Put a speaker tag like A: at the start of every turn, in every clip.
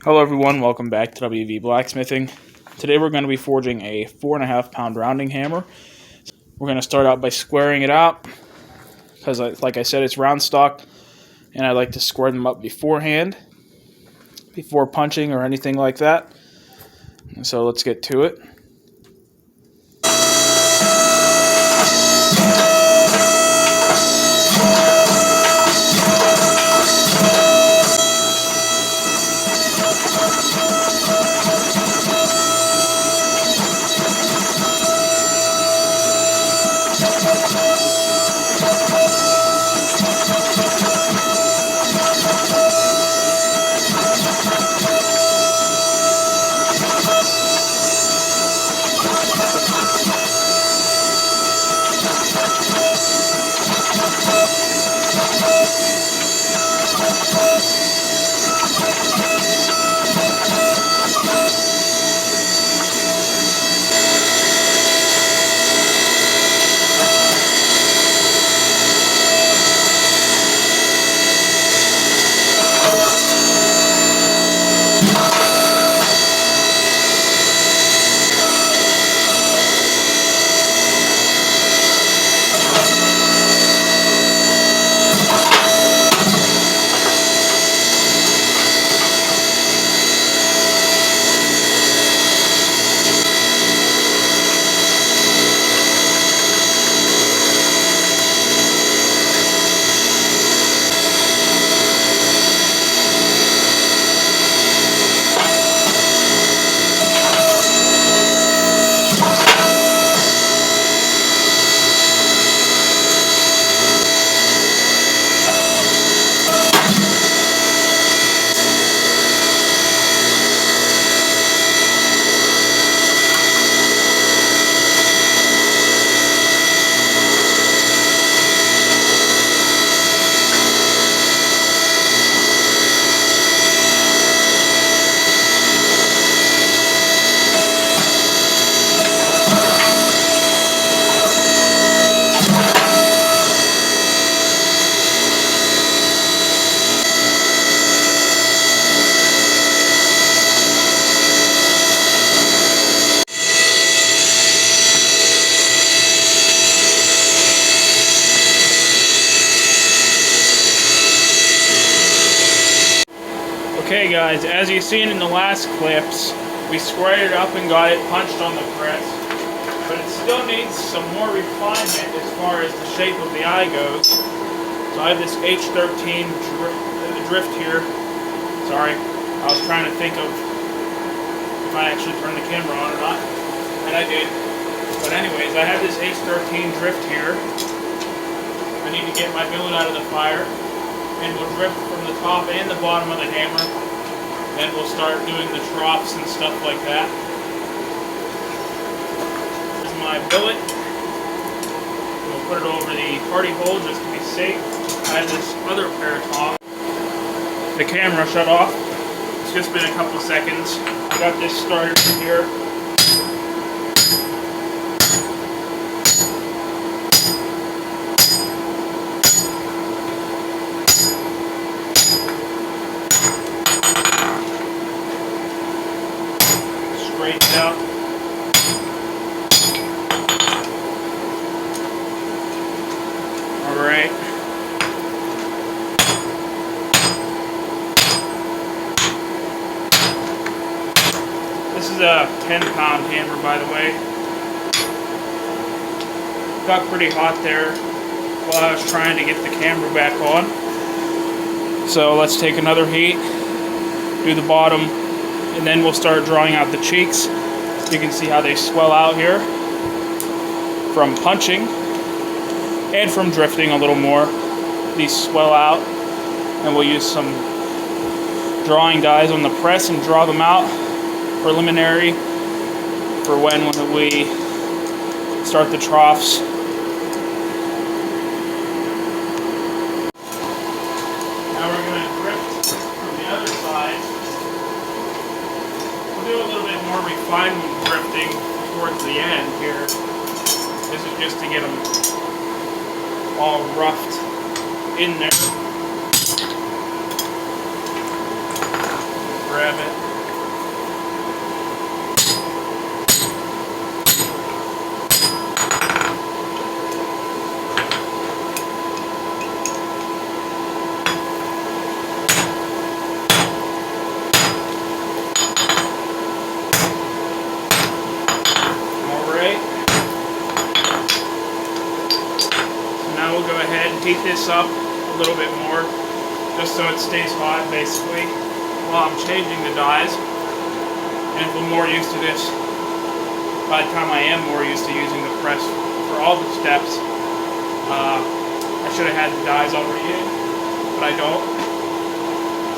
A: Hello everyone, welcome back to WV Blacksmithing. Today we're going to be forging a 4.5 pound rounding hammer. We're going to start out by squaring it out, because like I said, it's round stock, and I like to square them up beforehand, before punching or anything like that. So let's get to it. Okay guys, as you've seen in the last clips, we squared it up and got it punched on the press, but it still needs some more refinement as far as the shape of the eye goes. So I have this H13 drift here. Sorry, I was trying to think of if I actually turned the camera on or not, and I did. But anyways, I have this H13 drift here. I need to get my billet out of the fire, and we'll drift from the top and the bottom of the hammer. Then we'll start doing the troughs and stuff like that. Here's my billet. We'll put it over the hardy hole just to be safe. I have this other pair of tongs. The camera shut off. It's just been a couple seconds. I got this started here. Straightened out. Alright. This is a 10-pound hammer, by the way. Got pretty hot there while I was trying to get the camera back on. So let's take another heat, do the bottom, and then we'll start drawing out the cheeks. You can see how they swell out here from punching and from drifting a little more. These swell out, and we'll use some drawing dies on the press and draw them out preliminary for when we start the troughs. Now we're going to drift from the other side. We'll do a little bit more refinement drifting towards the end here. This is just to get them all roughed in there. grab it. Now we'll go ahead and heat this up a little bit more, just so it stays hot basically, while I'm changing the dies. And if I'm more used to this, by the time I am more used to using the press for all the steps, I should have had the dies already in, but I don't.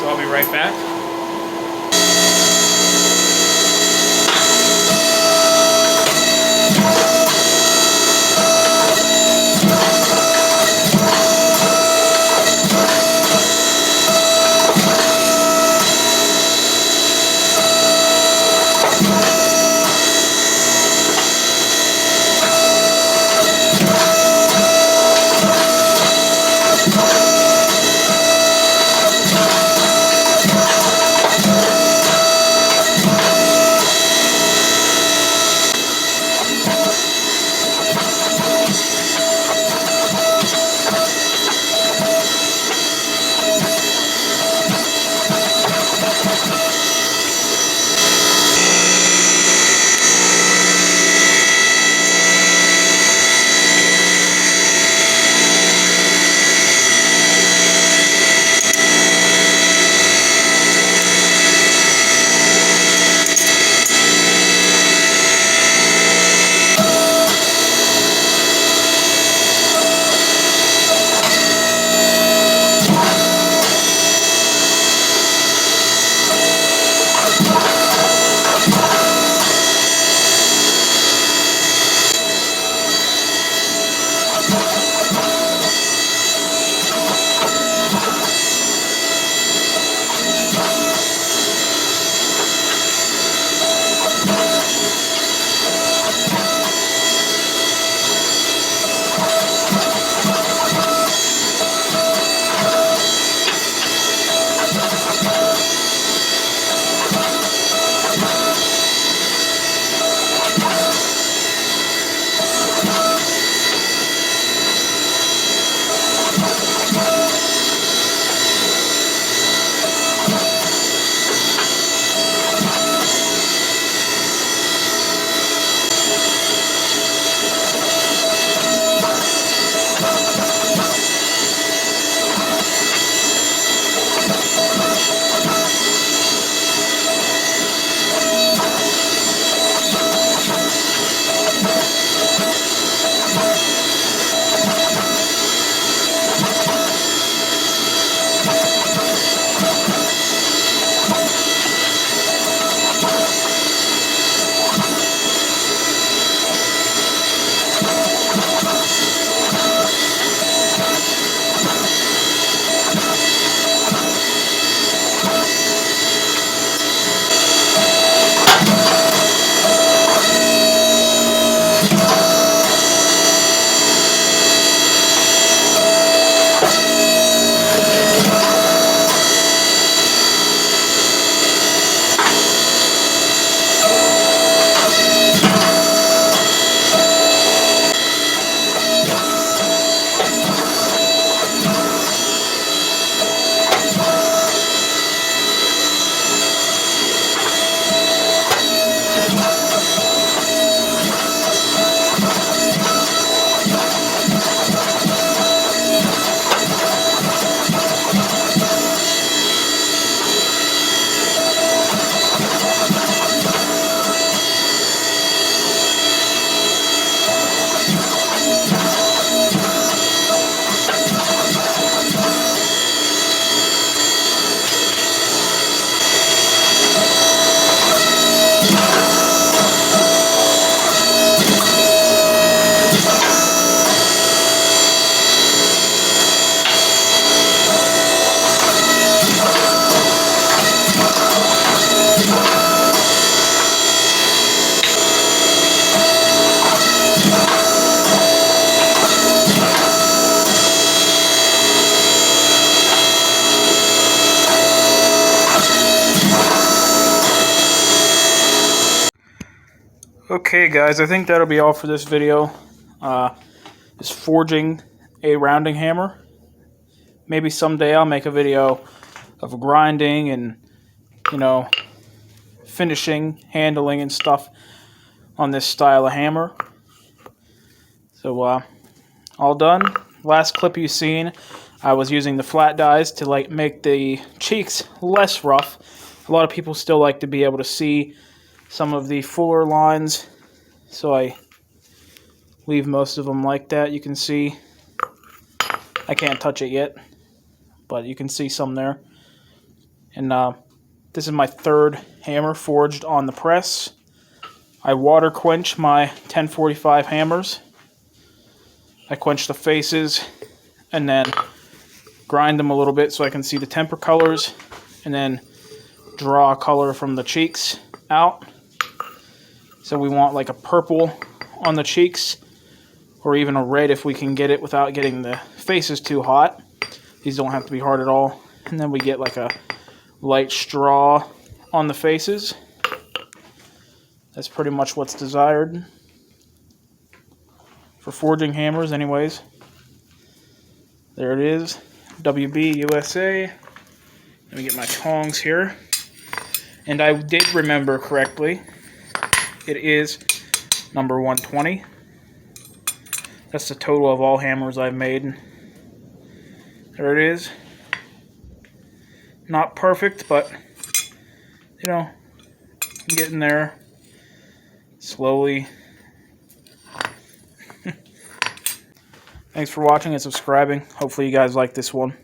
A: So I'll be right back. Okay guys, I think that'll be all for this video. Just forging a rounding hammer. Maybe someday I'll make a video of grinding and, you know, finishing, handling and stuff on this style of hammer. So all done. Last clip you've seen, I was using the flat dies to like make the cheeks less rough. A lot of people still like to be able to see some of the fuller lines, so I leave most of them like that. You can see, I can't touch it yet, but you can see some there. And this is my third hammer forged on the press. I water quench my 1045 hammers. I quench the faces and then grind them a little bit so I can see the temper colors, and then draw a color from the cheeks out. So we want like a purple on the cheeks, or even a red if we can get it without getting the faces too hot. These don't have to be hard at all. And then we get like a light straw on the faces. That's pretty much what's desired for forging hammers anyways. There it is, WB USA. Let me get my tongs here. And I did remember correctly, it is number 120. That's the total of all hammers I've made. There it is. Not perfect, but, you know, I'm getting there slowly. Thanks for watching and subscribing. Hopefully you guys like this one.